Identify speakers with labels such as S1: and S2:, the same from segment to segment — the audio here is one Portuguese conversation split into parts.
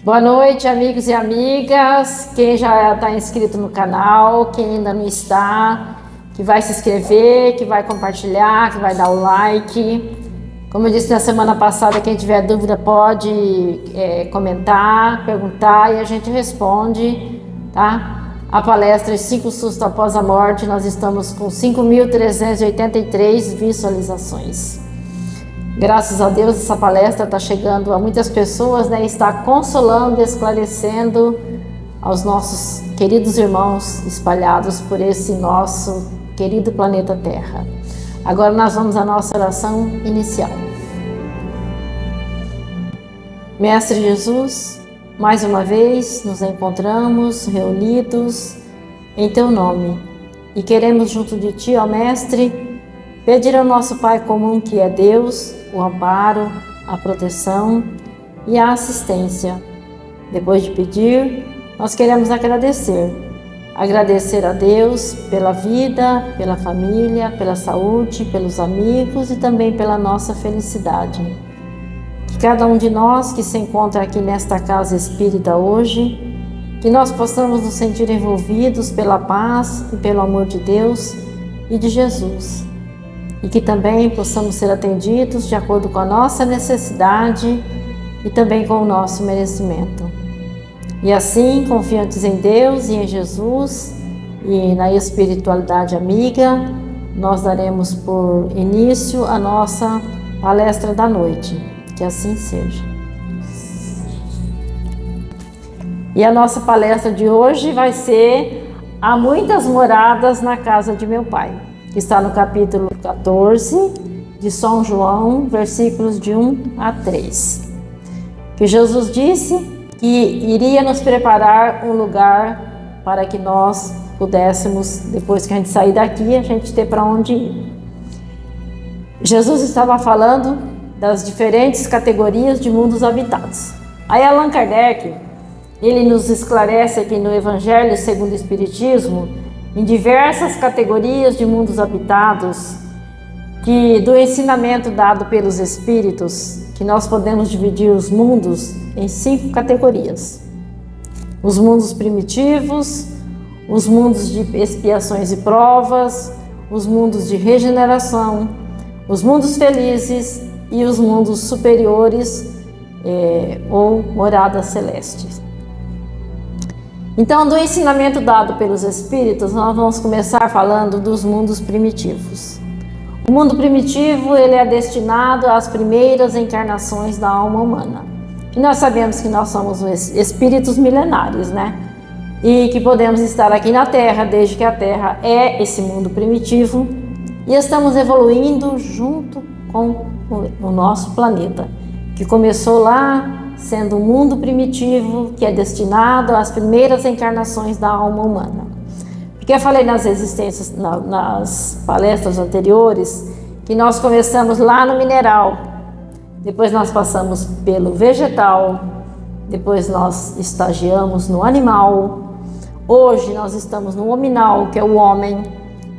S1: Boa noite, amigos e amigas. Quem já está inscrito no canal, quem ainda não está, que vai se inscrever, que vai compartilhar, que vai dar o like. Como eu disse na semana passada, quem tiver dúvida pode comentar, perguntar e a gente responde, tá? A palestra 5 sustos após a morte, nós estamos com 5.383 visualizações. Graças a Deus, essa palestra está chegando a muitas pessoas, né? Está consolando, esclarecendo aos nossos queridos irmãos espalhados por esse nosso querido planeta Terra. Agora nós vamos à nossa oração inicial. Mestre Jesus, mais uma vez nos encontramos reunidos em Teu nome e queremos junto de Ti, ó Mestre, pedir ao nosso Pai comum, que é Deus, o amparo, a proteção e a assistência. Depois de pedir, nós queremos agradecer a Deus pela vida, pela família, pela saúde, pelos amigos e também pela nossa felicidade. Que cada um de nós que se encontra aqui nesta casa espírita hoje, que nós possamos nos sentir envolvidos pela paz e pelo amor de Deus e de Jesus. E que também possamos ser atendidos de acordo com a nossa necessidade e também com o nosso merecimento. E assim, confiantes em Deus e em Jesus e na espiritualidade amiga, nós daremos por início a nossa palestra da noite. Que assim seja. E a nossa palestra de hoje vai ser Há muitas moradas na casa de meu Pai, que está no capítulo 14 de São João, versículos de 1 a 3. Que Jesus disse que iria nos preparar um lugar para que nós pudéssemos, depois que a gente sair daqui, a gente ter para onde ir. Jesus estava falando das diferentes categorias de mundos habitados. Aí Allan Kardec, ele nos esclarece aqui no Evangelho segundo o Espiritismo, em diversas categorias de mundos habitados, que do ensinamento dado pelos Espíritos, que nós podemos dividir os mundos em 5 categorias. Os mundos primitivos, os mundos de expiações e provas, os mundos de regeneração, os mundos felizes e os mundos superiores ou moradas celestes. Então, do ensinamento dado pelos Espíritos, nós vamos começar falando dos mundos primitivos. O mundo primitivo, ele é destinado às primeiras encarnações da alma humana. E nós sabemos que nós somos espíritos milenares, né? E que podemos estar aqui na Terra, desde que a Terra é esse mundo primitivo, e estamos evoluindo junto com o nosso planeta, que começou lá sendo um mundo primitivo, que é destinado às primeiras encarnações da alma humana. Porque eu falei nas existências, nas palestras anteriores, que nós começamos lá no mineral, depois nós passamos pelo vegetal, depois nós estagiamos no animal, hoje nós estamos no hominal, que é o homem,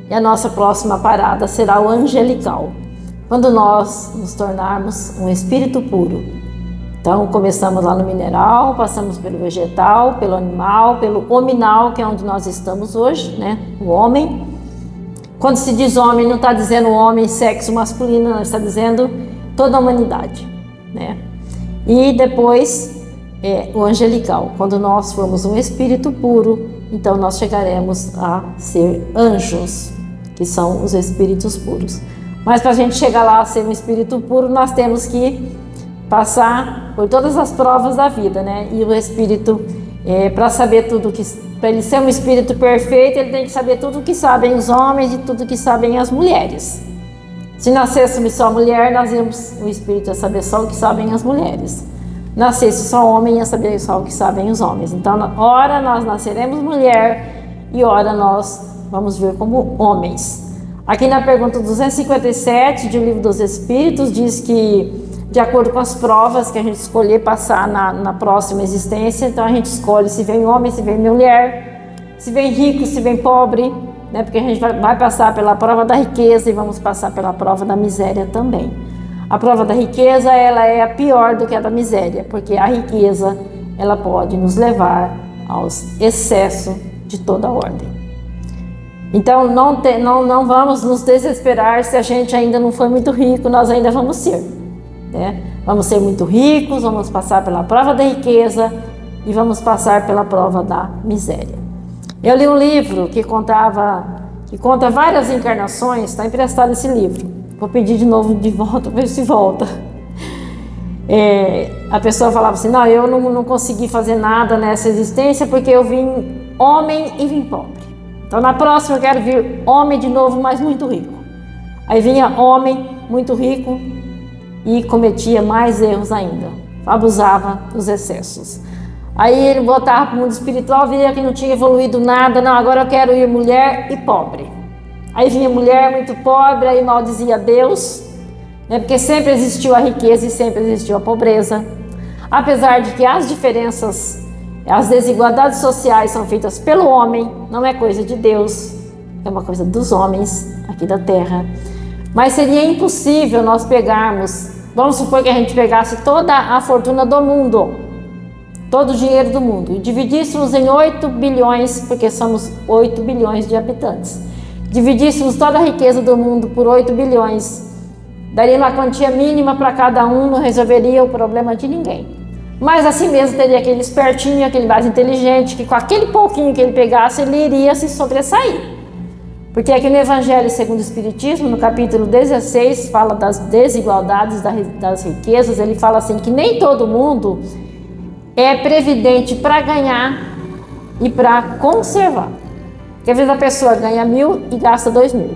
S1: e a nossa próxima parada será o angelical, quando nós nos tornarmos um espírito puro. Então, começamos lá no mineral, passamos pelo vegetal, pelo animal, pelo hominal, que é onde nós estamos hoje, né? O homem. Quando se diz homem, não está dizendo homem, sexo masculino, não, está dizendo toda a humanidade, né? E depois, o angelical. Quando nós formos um espírito puro, então nós chegaremos a ser anjos, que são os espíritos puros. Mas para a gente chegar lá a ser um espírito puro, nós temos que passar por todas as provas da vida, né? E o espírito, para saber tudo para ele ser um espírito perfeito, ele tem que saber tudo o que sabem os homens e tudo o que sabem as mulheres. Se nascêssemos só mulher, o espírito ia saber só o que sabem as mulheres. Nascesse só homem, ia saber só o que sabem os homens. Então, ora nós nasceremos mulher e ora nós vamos ver como homens. Aqui na pergunta 257 do Livro dos Espíritos diz que, de acordo com as provas que a gente escolher passar na próxima existência, então a gente escolhe se vem homem, se vem mulher, se vem rico, se vem pobre, né? Porque a gente vai passar pela prova da riqueza e vamos passar pela prova da miséria também. A prova da riqueza, ela é a pior do que a da miséria, porque a riqueza ela pode nos levar aos excessos de toda ordem. Então não vamos nos desesperar se a gente ainda não foi muito rico, nós ainda vamos ser, né? Vamos ser muito ricos, vamos passar pela prova da riqueza e vamos passar pela prova da miséria. Eu li um livro que conta várias encarnações, está emprestado esse livro. Vou pedir de novo de volta, ver se volta. A pessoa falava assim, não, eu não consegui fazer nada nessa existência porque eu vim homem e vim pobre. Então na próxima eu quero vir homem de novo, mas muito rico. Aí vinha homem muito rico e cometia mais erros ainda, abusava dos excessos. Aí ele voltava para o mundo espiritual, via que não tinha evoluído nada, não, agora eu quero ir mulher e pobre. Aí vinha mulher muito pobre, aí maldizia Deus, né, porque sempre existiu a riqueza e sempre existiu a pobreza. Apesar de que as diferenças, as desigualdades sociais são feitas pelo homem, não é coisa de Deus, é uma coisa dos homens aqui da Terra. Mas seria impossível nós pegarmos, vamos supor que a gente pegasse toda a fortuna do mundo, todo o dinheiro do mundo, e dividíssemos em 8 bilhões, porque somos 8 bilhões de habitantes. Dividíssemos toda a riqueza do mundo por 8 bilhões, daria uma quantia mínima para cada um, não resolveria o problema de ninguém. Mas assim mesmo teria aquele espertinho, aquele mais inteligente, que com aquele pouquinho que ele pegasse, ele iria se sobressair. Porque aqui no Evangelho segundo o Espiritismo, no capítulo 16, fala das desigualdades das riquezas, ele fala assim que nem todo mundo é previdente para ganhar e para conservar. Porque às vezes a pessoa ganha 1.000 e gasta 2.000.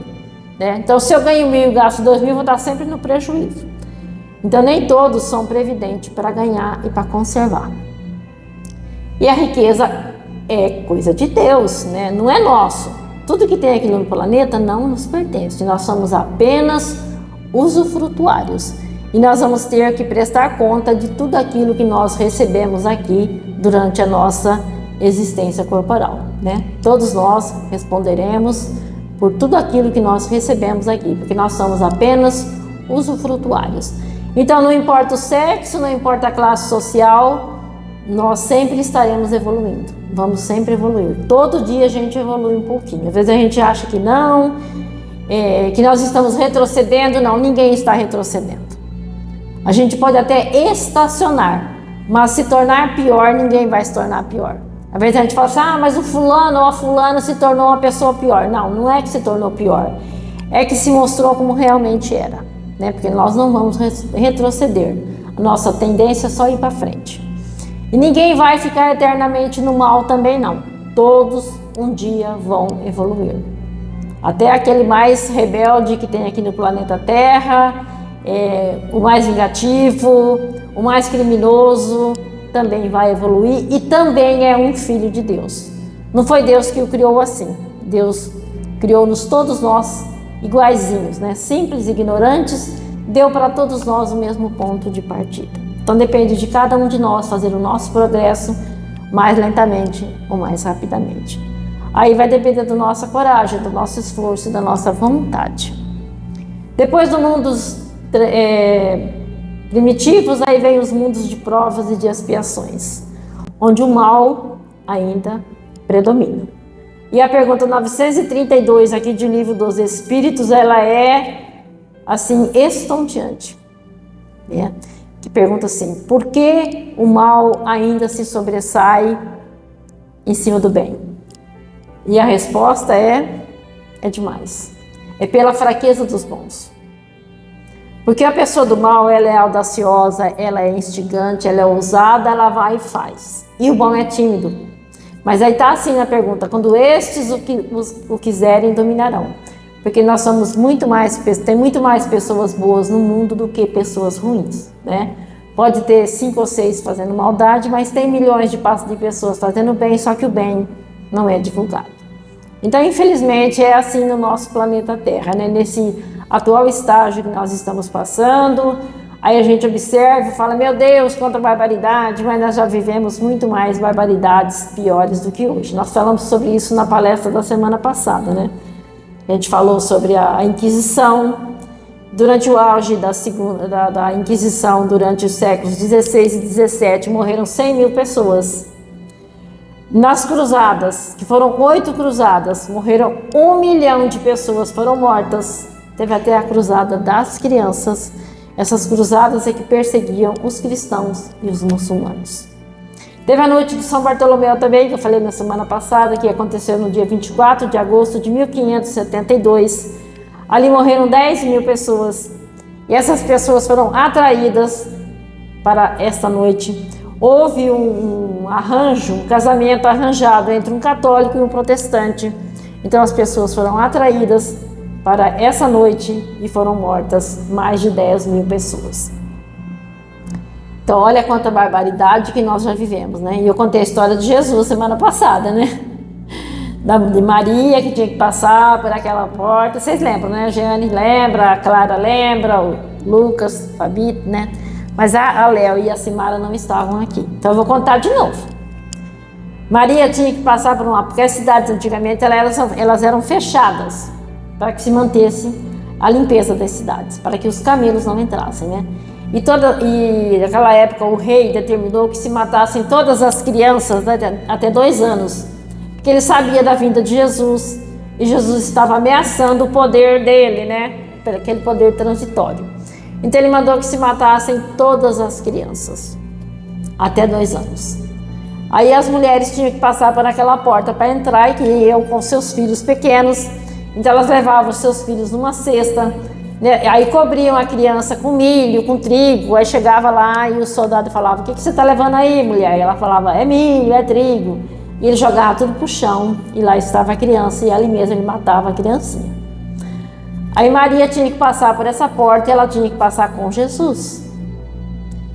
S1: Né? Então se eu ganho 1.000 e gasto 2.000, eu vou estar sempre no prejuízo. Então nem todos são previdentes para ganhar e para conservar. E a riqueza é coisa de Deus, né? Não é nosso. Tudo que tem aqui no planeta não nos pertence. Nós somos apenas usufrutuários. E nós vamos ter que prestar conta de tudo aquilo que nós recebemos aqui durante a nossa existência corporal, né? Todos nós responderemos por tudo aquilo que nós recebemos aqui, porque nós somos apenas usufrutuários. Então não importa o sexo, não importa a classe social, nós sempre estaremos evoluindo, vamos sempre evoluir. Todo dia a gente evolui um pouquinho. Às vezes a gente acha que não, que nós estamos retrocedendo. Não, ninguém está retrocedendo. A gente pode até estacionar, mas se tornar pior, ninguém vai se tornar pior. Às vezes a gente fala assim, mas o fulano ou a fulana se tornou uma pessoa pior. Não, não é que se tornou pior, é que se mostrou como realmente era, né? Porque nós não vamos retroceder, a nossa tendência é só ir para frente. E ninguém vai ficar eternamente no mal também não, todos um dia vão evoluir. Até aquele mais rebelde que tem aqui no planeta Terra, o mais vingativo, o mais criminoso, também vai evoluir e também é um filho de Deus. Não foi Deus que o criou assim, Deus criou-nos todos nós iguaizinhos, né? Simples, ignorantes, deu para todos nós o mesmo ponto de partida. Então depende de cada um de nós fazer o nosso progresso mais lentamente ou mais rapidamente. Aí vai depender da nossa coragem, do nosso esforço e da nossa vontade. Depois do mundo primitivos, aí vem os mundos de provas e de expiações, onde o mal ainda predomina. E a pergunta 932 aqui de Livro dos Espíritos, ela é assim estonteante, né? Que pergunta assim, por que o mal ainda se sobressai em cima do bem? E a resposta é demais. É pela fraqueza dos bons. Porque a pessoa do mal, ela é audaciosa, ela é instigante, ela é ousada, ela vai e faz. E o bom é tímido. Mas aí está assim na pergunta, quando estes o quiserem, dominarão. Porque nós somos tem muito mais pessoas boas no mundo do que pessoas ruins, né? Pode ter 5 ou 6 fazendo maldade, mas tem milhões de pessoas fazendo bem, só que o bem não é divulgado. Então, infelizmente, é assim no nosso planeta Terra, né? Nesse atual estágio que nós estamos passando, aí a gente observa e fala, meu Deus, quanta barbaridade, mas nós já vivemos muito mais barbaridades piores do que hoje. Nós falamos sobre isso na palestra da semana passada, né? A gente falou sobre a Inquisição, Durante o auge da Inquisição, durante os séculos 16 e 17, morreram 100 mil pessoas. Nas cruzadas, que foram 8 cruzadas, morreram 1 milhão de pessoas, foram mortas. Teve até a cruzada das crianças. Essas cruzadas é que perseguiam os cristãos e os muçulmanos. Teve a noite de São Bartolomeu também, que eu falei na semana passada, que aconteceu no dia 24 de agosto de 1572. Ali morreram 10 mil pessoas. E essas pessoas foram atraídas para esta noite. Houve um arranjo, um casamento arranjado entre um católico e um protestante. Então as pessoas foram atraídas para essa noite e foram mortas mais de 10 mil pessoas. Então olha quanta barbaridade que nós já vivemos, né? E eu contei a história de Jesus semana passada, né? De Maria que tinha que passar por aquela porta. Vocês lembram, né? A Jeane lembra, a Clara lembra, o Lucas, o Fabito, né? Mas a Léo e a Simara não estavam aqui. Então eu vou contar de novo. Maria tinha que passar por porque as cidades antigamente elas eram fechadas para que se mantesse a limpeza das cidades, para que os camelos não entrassem, né? E naquela época o rei determinou que se matassem todas as crianças, né, até 2 anos, porque ele sabia da vinda de Jesus e Jesus estava ameaçando o poder dele, né? Aquele poder transitório. Então ele mandou que se matassem todas as crianças, até 2 anos. Aí as mulheres tinham que passar por aquela porta para entrar e que iam com seus filhos pequenos. Então elas levavam seus filhos numa cesta, né? Aí cobriam a criança com milho, com trigo. Aí chegava lá e o soldado falava: "O que você está levando aí, mulher?" E ela falava: "É milho, é trigo." E ele jogava tudo pro chão e lá estava a criança e ali mesmo ele matava a criancinha. Aí Maria tinha que passar por essa porta e ela tinha que passar com Jesus.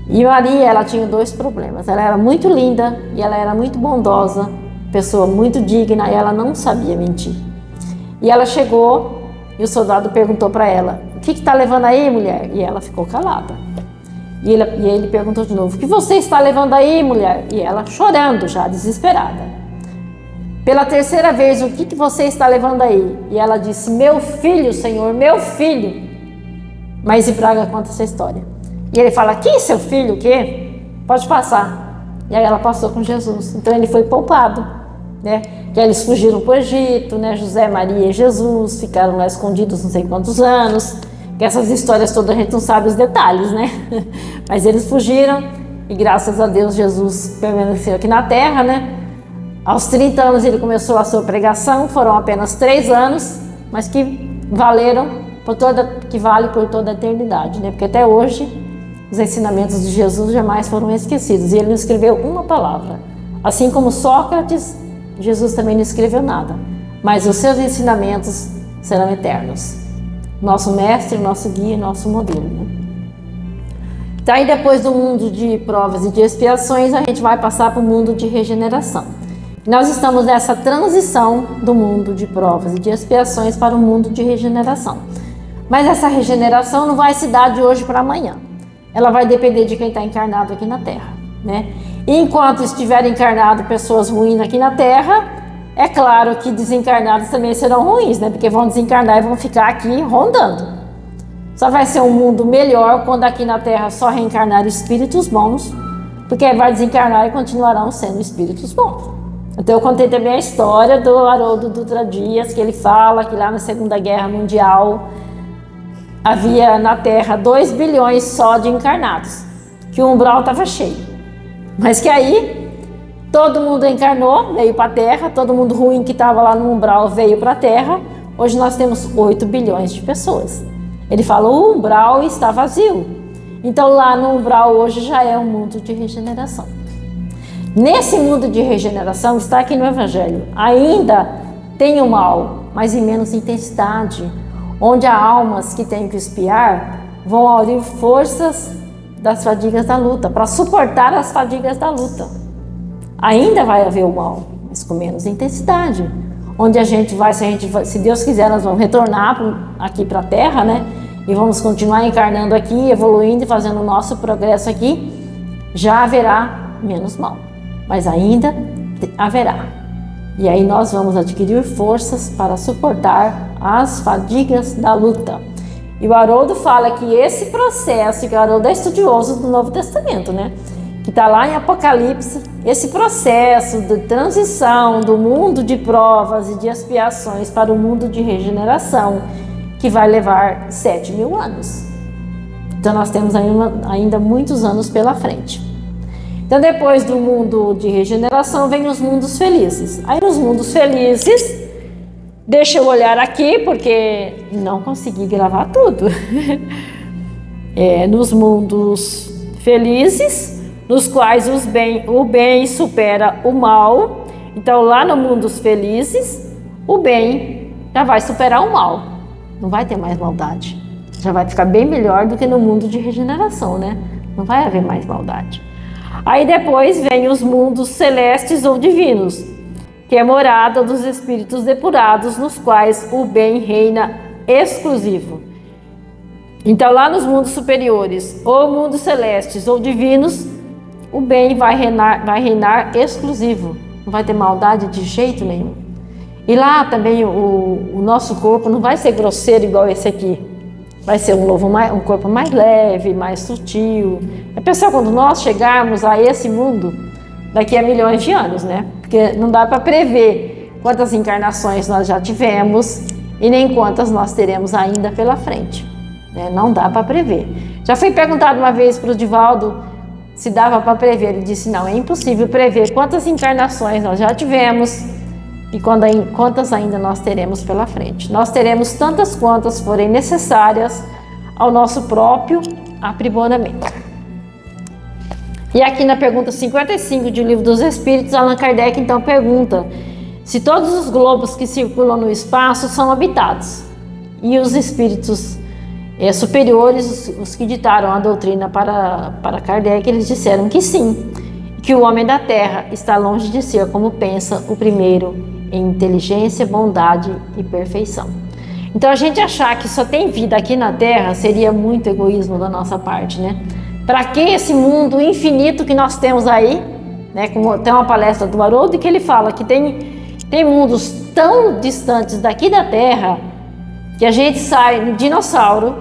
S1: E Maria, ela tinha 2 problemas. Ela era muito linda e ela era muito bondosa, pessoa muito digna, e ela não sabia mentir. E ela chegou e o soldado perguntou para ela: "O que está levando aí, mulher?" E ela ficou calada. E ele perguntou de novo: "O que você está levando aí, mulher?" E ela chorando já, desesperada. Pela 3ª vez: "O que você está levando aí?" E ela disse: "Meu filho, Senhor, meu filho." Mas e Braga conta essa história. E ele fala: "Que seu filho, o quê? Pode passar." E aí ela passou com Jesus. Então ele foi poupado, né? Que eles fugiram para o Egito, né? José, Maria e Jesus ficaram lá escondidos não sei quantos anos. Que essas histórias todas a gente não sabe os detalhes, né? Mas eles fugiram e graças a Deus Jesus permaneceu aqui na terra, né? Aos 30 anos ele começou a sua pregação, foram apenas 3 anos, mas que vale por toda a eternidade, né? Porque até hoje os ensinamentos de Jesus jamais foram esquecidos e ele não escreveu uma palavra. Assim como Sócrates, Jesus também não escreveu nada, mas os seus ensinamentos serão eternos. Nosso mestre, nosso guia, nosso modelo, né? Então aí depois do mundo de provas e de expiações, a gente vai passar para o mundo de regeneração. Nós estamos nessa transição do mundo de provas e de expiações para o mundo de regeneração. Mas essa regeneração não vai se dar de hoje para amanhã. Ela vai depender de quem está encarnado aqui na Terra, né? E enquanto estiver encarnado pessoas ruins aqui na Terra, é claro que desencarnados também serão ruins, né? Porque vão desencarnar e vão ficar aqui rondando. Só vai ser um mundo melhor quando aqui na Terra só reencarnar espíritos bons, porque vai desencarnar e continuarão sendo espíritos bons. Então eu contei também a história do Haroldo Dutra Dias, que ele fala que lá na Segunda Guerra Mundial havia na Terra 2 bilhões só de encarnados, que o umbral estava cheio. Mas que aí todo mundo encarnou, veio para a Terra, todo mundo ruim que estava lá no umbral veio para a Terra. Hoje nós temos 8 bilhões de pessoas. Ele fala: o umbral está vazio. Então lá no umbral hoje já é um mundo de regeneração. Nesse mundo de regeneração, está aqui no Evangelho, ainda tem o mal, mas em menos intensidade, onde há almas que têm que expiar, vão aurir forças das fadigas da luta, para suportar as fadigas da luta. Ainda vai haver o mal, mas com menos intensidade, onde a gente vai, se Deus quiser, nós vamos retornar aqui para a Terra, né? E vamos continuar encarnando aqui, evoluindo e fazendo o nosso progresso aqui, já haverá menos mal. Mas ainda haverá. E aí nós vamos adquirir forças para suportar as fadigas da luta. E o Haroldo fala que esse processo, que o Haroldo é estudioso do Novo Testamento, né? Que está lá em Apocalipse, esse processo de transição do mundo de provas e de expiações para o mundo de regeneração, que vai levar 7.000 anos. Então nós temos ainda muitos anos pela frente. Então depois do mundo de regeneração vem os mundos felizes. Aí nos mundos felizes, deixa eu olhar aqui porque não consegui gravar tudo. Nos mundos felizes, nos quais o bem supera o mal. Então lá no mundos felizes, o bem já vai superar o mal. Não vai ter mais maldade. Já vai ficar bem melhor do que no mundo de regeneração, né? Não vai haver mais maldade. Aí depois vem os mundos celestes ou divinos, que é morada dos espíritos depurados, nos quais o bem reina exclusivo. Então lá nos mundos superiores, ou mundos celestes ou divinos, o bem vai reinar exclusivo. Não vai ter maldade de jeito nenhum. E lá também o nosso corpo não vai ser grosseiro igual esse aqui. Vai ser um corpo mais leve, mais sutil. Pessoal, quando nós chegarmos a esse mundo, daqui a milhões de anos, né? Porque não dá para prever quantas encarnações nós já tivemos e nem quantas nós teremos ainda pela frente. Né? Não dá para prever. Já foi perguntado uma vez para o Divaldo se dava para prever. Ele disse, não, é impossível prever quantas encarnações nós já tivemos e quantas ainda nós teremos pela frente. Nós teremos tantas quantas forem necessárias ao nosso próprio aprimoramento. E aqui na pergunta 55 de O Livro dos Espíritos, Allan Kardec então pergunta se todos os globos que circulam no espaço são habitados. E os espíritos superiores, os que ditaram a doutrina para Kardec, eles disseram que sim, que o homem da Terra está longe de ser, como pensa, o primeiro em inteligência, bondade e perfeição. Então a gente achar que só tem vida aqui na Terra seria muito egoísmo da nossa parte, né? Para que esse mundo infinito que nós temos aí, né? Como tem uma palestra do Haroldo que ele fala que tem mundos tão distantes daqui da Terra que a gente sai no dinossauro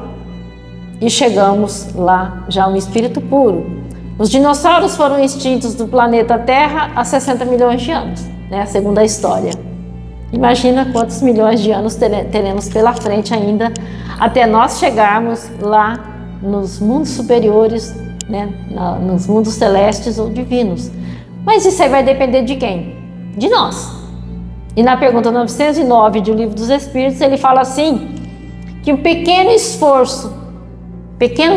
S1: e chegamos lá já um espírito puro. Os dinossauros foram extintos do planeta Terra há 60 milhões de anos, né? Segundo a história. Imagina quantos milhões de anos teremos pela frente ainda até nós chegarmos lá nos mundos superiores, né? Nos mundos celestes ou divinos. Mas isso aí vai depender de quem? De nós. E na pergunta 909 de O Livro dos Espíritos, ele fala assim, que um pequenos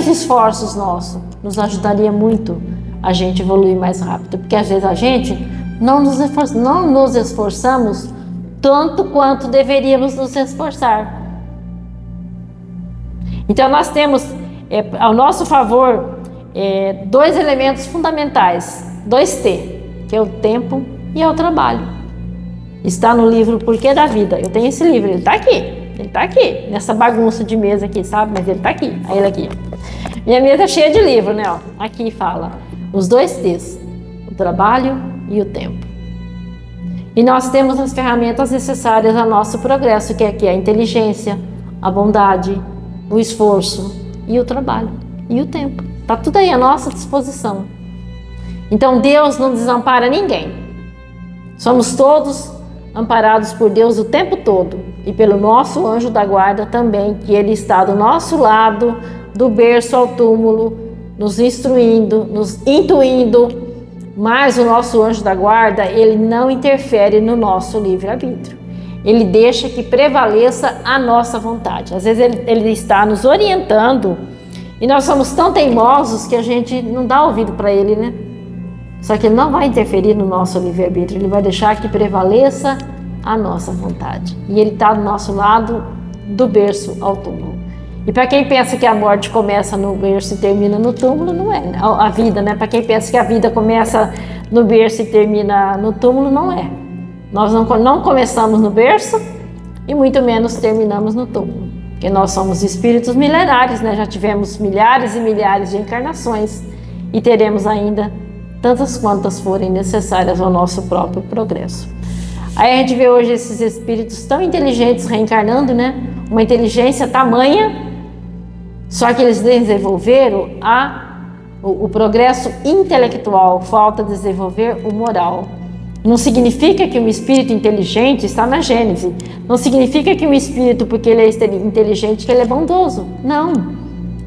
S1: esforços nossos nos ajudaria muito a gente evoluir mais rápido, porque às vezes a gente não nos esforçamos tanto quanto deveríamos nos esforçar. Então nós temos ao nosso favor dois elementos fundamentais, 2T, que é o tempo e é o trabalho. Está no livro Porquê da Vida. Eu tenho esse livro, ele está aqui, nessa bagunça de mesa aqui, sabe? Mas ele está aqui, aí ele aqui. Minha mesa é cheia de livro, né? Ó, aqui fala os 2T's, o trabalho e o tempo. E nós temos as ferramentas necessárias ao nosso progresso, que é aqui a inteligência, a bondade, o esforço e o trabalho e o tempo. Está tudo aí à nossa disposição. Então Deus não desampara ninguém. Somos todos amparados por Deus o tempo todo e pelo nosso anjo da guarda também, que ele está do nosso lado, do berço ao túmulo, nos instruindo, nos intuindo. Mas o nosso anjo da guarda, ele não interfere no nosso livre-arbítrio. Ele deixa que prevaleça a nossa vontade. Às vezes ele está nos orientando e nós somos tão teimosos que a gente não dá ouvido para ele, né? Só que ele não vai interferir no nosso livre-arbítrio, ele vai deixar que prevaleça a nossa vontade. E ele está do nosso lado, do berço ao túmulo. E para quem pensa que a morte começa no berço e termina no túmulo, não é. A vida, né? Para quem pensa que a vida começa no berço e termina no túmulo, não é. Nós não começamos no berço e muito menos terminamos no túmulo. Porque nós somos espíritos milenares, né? Já tivemos milhares e milhares de encarnações e teremos ainda tantas quantas forem necessárias ao nosso próprio progresso. Aí a gente vê hoje esses espíritos tão inteligentes reencarnando, né? Uma inteligência tamanha Só que eles desenvolveram o progresso intelectual, falta desenvolver o moral. Não significa que um espírito inteligente está na Gênese. Não significa que um espírito, porque ele é inteligente, que ele é bondoso. Não.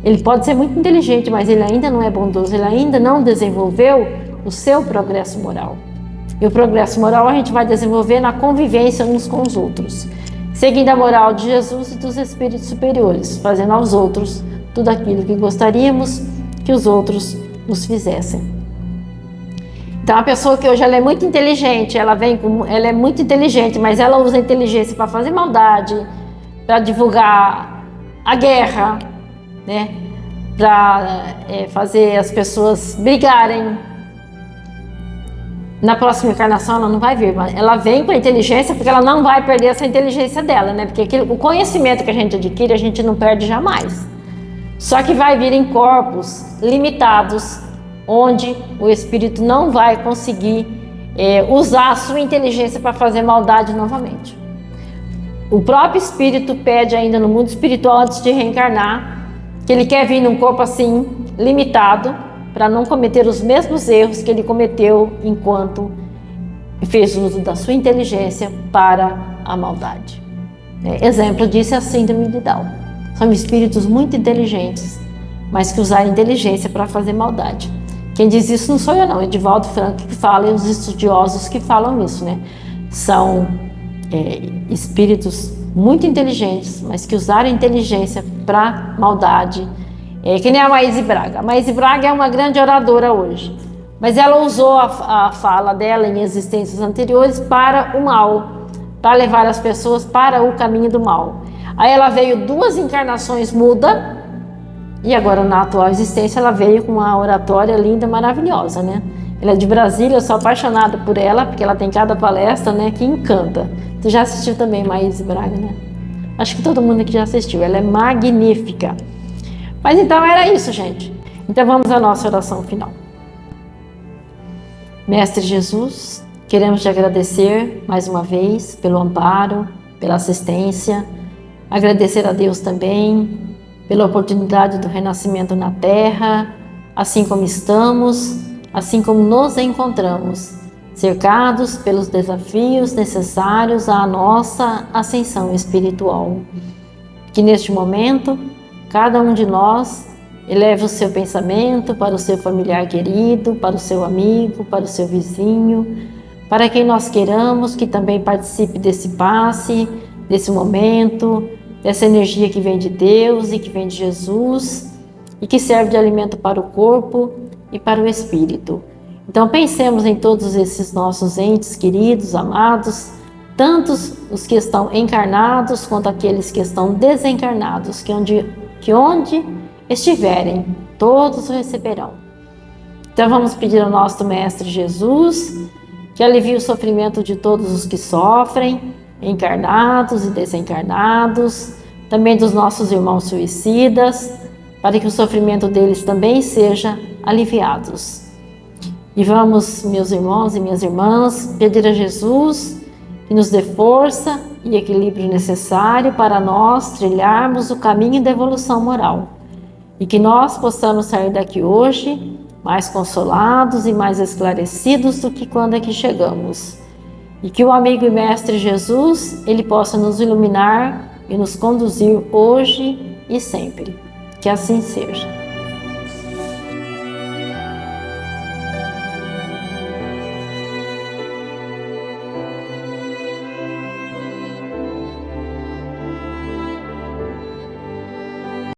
S1: Ele pode ser muito inteligente, mas ele ainda não é bondoso. Ele ainda não desenvolveu o seu progresso moral. E o progresso moral a gente vai desenvolver na convivência uns com os outros, seguindo a moral de Jesus e dos espíritos superiores, fazendo aos outros tudo aquilo que gostaríamos que os outros nos fizessem. Então, a pessoa que hoje ela é muito inteligente, ela é muito inteligente, mas ela usa a inteligência para fazer maldade, para divulgar a guerra, né? Para fazer as pessoas brigarem. Na próxima encarnação ela não vai vir, mas ela vem com a inteligência, porque ela não vai perder essa inteligência dela, né? Porque o conhecimento que a gente adquire, a gente não perde jamais. Só que vai vir em corpos limitados, onde o espírito não vai conseguir usar a sua inteligência para fazer maldade novamente. O próprio espírito pede ainda no mundo espiritual, antes de reencarnar, que ele quer vir num corpo assim, limitado, para não cometer os mesmos erros que ele cometeu enquanto fez uso da sua inteligência para a maldade. Exemplo disso é a síndrome de Down. São espíritos muito inteligentes, mas que usaram inteligência para fazer maldade. Quem diz isso não sou eu não, é Divaldo Franco que fala, e os estudiosos que falam isso, né? São espíritos muito inteligentes, mas que usaram a inteligência para maldade. Que nem a Maíse Braga. A Maíse Braga é uma grande oradora hoje, mas ela usou a fala dela em existências anteriores para o mal, para levar as pessoas para o caminho do mal. Aí ela veio 2 encarnações muda, e agora na atual existência ela veio com uma oratória linda, maravilhosa, né? Ela é de Brasília, eu sou apaixonada por ela, porque ela tem cada palestra, né, que encanta. Tu já assistiu também Maíse Braga, né? Acho que todo mundo aqui já assistiu, ela é magnífica. Mas então era isso, gente. Então vamos à nossa oração final. Mestre Jesus, queremos te agradecer mais uma vez pelo amparo, pela assistência, agradecer a Deus também pela oportunidade do renascimento na Terra, assim como estamos, assim como nos encontramos, cercados pelos desafios necessários à nossa ascensão espiritual. Que neste momento, cada um de nós eleve o seu pensamento para o seu familiar querido, para o seu amigo, para o seu vizinho, para quem nós queiramos que também participe desse passe, desse momento, dessa energia que vem de Deus e que vem de Jesus e que serve de alimento para o corpo e para o espírito. Então pensemos em todos esses nossos entes queridos, amados, tantos os que estão encarnados quanto aqueles que estão desencarnados, que onde estiverem, todos o receberão. Então vamos pedir ao nosso Mestre Jesus que alivie o sofrimento de todos os que sofrem, encarnados e desencarnados, também dos nossos irmãos suicidas, para que o sofrimento deles também seja aliviado. E vamos, meus irmãos e minhas irmãs, pedir a Jesus que nos dê força e equilíbrio necessário para nós trilharmos o caminho da evolução moral e que nós possamos sair daqui hoje mais consolados e mais esclarecidos do que quando aqui chegamos. E que o amigo e mestre Jesus, ele possa nos iluminar e nos conduzir hoje e sempre. Que assim seja.